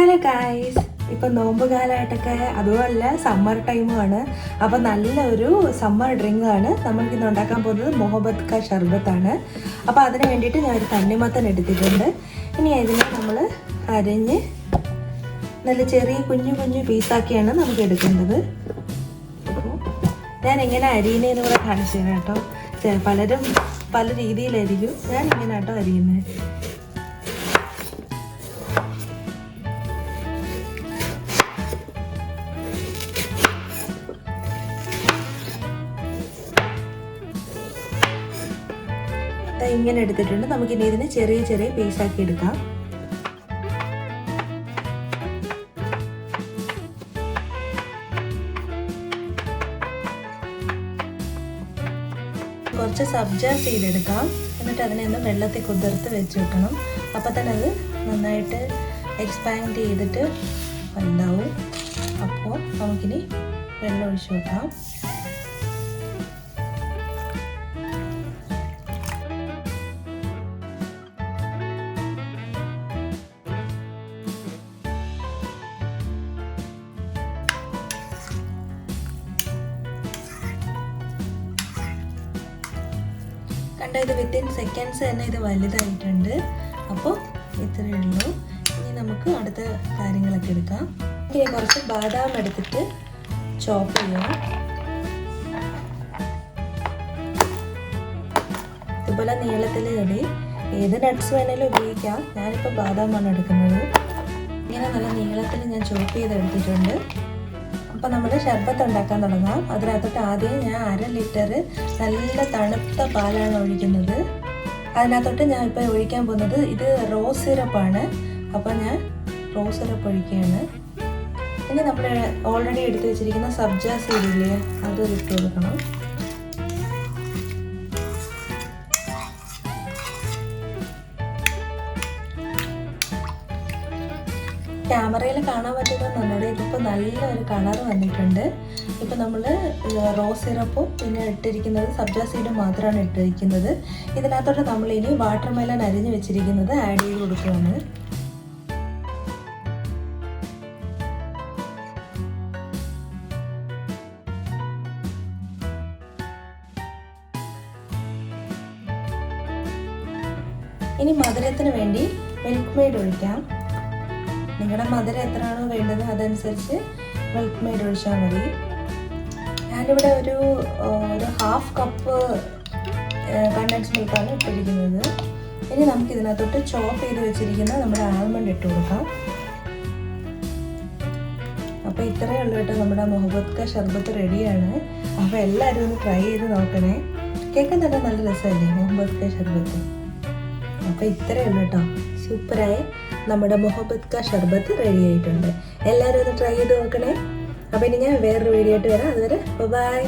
Hello guys, ഇപ്പം നോമ്പ് കാലമായിട്ടൊക്കെ അതുമല്ല സമ്മർ ടൈമുമാണ്. അപ്പോൾ നല്ലൊരു സമ്മർ ഡ്രിങ്കാണ് നമ്മൾക്കിന്ന് ഉണ്ടാക്കാൻ പോകുന്നത്. മൊഹബത്ത് കാ ഷർബത്താണ്. അപ്പോൾ അതിന് വേണ്ടിയിട്ട് ഞാനൊരു തണ്ണിമത്തൻ എടുത്തിട്ടുണ്ട്. ഇനി ഇതിനെ നമ്മൾ അരിഞ്ഞ് നല്ല ചെറിയ കുഞ്ഞു കുഞ്ഞു പീസാക്കിയാണ് നമുക്ക് എടുക്കേണ്ടത്. അപ്പോൾ ഞാൻ എങ്ങനെ അരിയുന്നതെന്ന് കൂടെ കാണിച്ചു തരാം കേട്ടോ. പലരും പല രീതിയിലായിരിക്കും, ഞാൻ ഇങ്ങനെ കേട്ടോ അരിയുന്നത്. ഇങ്ങനെ എടുത്തിട്ടുണ്ട്. നമുക്കിനി ഇതിനെ ചെറിയ ചെറിയ പീസാക്കി എടുക്കാം. കുറച്ച് സബ്ജ സീഡ് എടുക്കാം. എന്നിട്ട് അതിനെ ഒന്ന് വെള്ളത്തിൽ കുതിർത്ത് വെച്ച് വെക്കണം. അപ്പം തന്നെ അത് നന്നായിട്ട് എക്സ്പാൻഡ് ചെയ്തിട്ട് ഉണ്ടാവും. അപ്പോൾ നമുക്കിനി വെള്ളം ഒഴിച്ച് വെക്കാം. കണ്ട, ഇത് വിത്തിൻ സെക്കൻഡ്സ് തന്നെ ഇത് വലുതായിട്ടുണ്ട്. അപ്പോൾ ഇത്രയേ ഉള്ളൂ. ഇനി നമുക്ക് അടുത്ത കാര്യങ്ങളൊക്കെ എടുക്കാം. ഇനി കുറച്ച് ബാദാം എടുത്തിട്ട് ചോപ്പ് ചെയ്യാം. ഇതുപോലെ നീളത്തിൽ ഇടി, ഏത് നട്ട്സ് വേണേലും ഉപയോഗിക്കാം. ഞാനിപ്പോൾ ബാദാമാണ് എടുക്കുന്നത്. ഇങ്ങനെ നല്ല നീളത്തിൽ ഞാൻ ചോപ്പ് ചെയ്തെടുത്തിട്ടുണ്ട്. അപ്പോൾ നമ്മുടെ ഷർബത്ത് ഉണ്ടാക്കാൻ തുടങ്ങാം. അതിനകത്തോട്ട് ആദ്യം ഞാൻ 1/2 ലിറ്റർ നല്ല തണുത്ത പാലാണ് ഒഴിക്കുന്നത്. അതിനകത്തോട്ട് ഞാൻ ഇപ്പോൾ ഒഴിക്കാൻ പോകുന്നത് ഇത് റോസ് സിറപ്പാണ്. അപ്പോൾ ഞാൻ റോസ് സിറപ്പ് ഒഴിക്കുകയാണ്. ഇനി നമ്മൾ ഓൾറെഡി എടുത്തു വെച്ചിരിക്കുന്ന സബ്ജ സീഡില്ലേ, അത് ഇട്ട് കൊടുക്കണം. ക്യാമറയിൽ കാണാൻ പറ്റുന്നതെന്നുള്ളത് ഇതിപ്പോൾ നല്ലൊരു കളർ വന്നിട്ടുണ്ട്. ഇപ്പോൾ നമ്മൾ റോസ് സിറപ്പും പിന്നെ ഇട്ടിരിക്കുന്നത് സബ്ജ സീഡും മാത്രമാണ് ഇട്ടിരിക്കുന്നത്. ഇതിനകത്തോട്ട് നമ്മളിനി വാട്ടർമെലൺ അരിഞ്ഞ് വെച്ചിരിക്കുന്നത് ആഡ് ചെയ്ത് കൊടുക്കുകയാണ്. ഇനി മധുരത്തിന് വേണ്ടി മിൽക്ക് മെയ്ഡ് ഒഴിക്കാം. നിങ്ങളുടെ മധുരം എത്രയാണോ വേണ്ടത് അതനുസരിച്ച് മിൽക്ക് മെയ്ഡ് ഒഴിച്ചാൽ മതി. ഞാനിവിടെ ഒരു 1/2 കപ്പ് കണ്ടൻസ് മിൽക്കാണ് ഇട്ടിരിക്കുന്നത്. ഇനി നമുക്ക് ഇതിനകത്തോട്ട് ചോപ്പ് ചെയ്ത് വെച്ചിരിക്കുന്ന നമ്മുടെ ആൽമണ്ട് ഇട്ട് കൊടുക്കാം. അപ്പോൾ ഇത്രയേ ഉള്ളൂ കേട്ടോ, നമ്മുടെ മൊഹബത്ത് കാ ഷർബത്ത് റെഡിയാണ്. അപ്പോൾ എല്ലാവരും ഒന്ന് ട്രൈ ചെയ്ത് നോക്കണേ. കേൾക്കാൻ തന്നെ നല്ല രസമല്ലേ മൊഹബത്ത് കാ ഷർബത്ത്. അപ്പോൾ ഇത്രയേ ഉള്ളൂ കേട്ടോ, സൂപ്പറായ നമ്മുടെ മൊഹബത്ത് കാ ഷർബത്ത് റെഡി ആയിട്ടുണ്ട്. എല്ലാവരും ഒന്ന് ട്രൈ ചെയ്ത് നോക്കണേ. അപ്പോൾ ഇനി ഞാൻ വേറൊരു വീഡിയോ ആയിട്ട് വരാം. അതുവരെ ബൈ.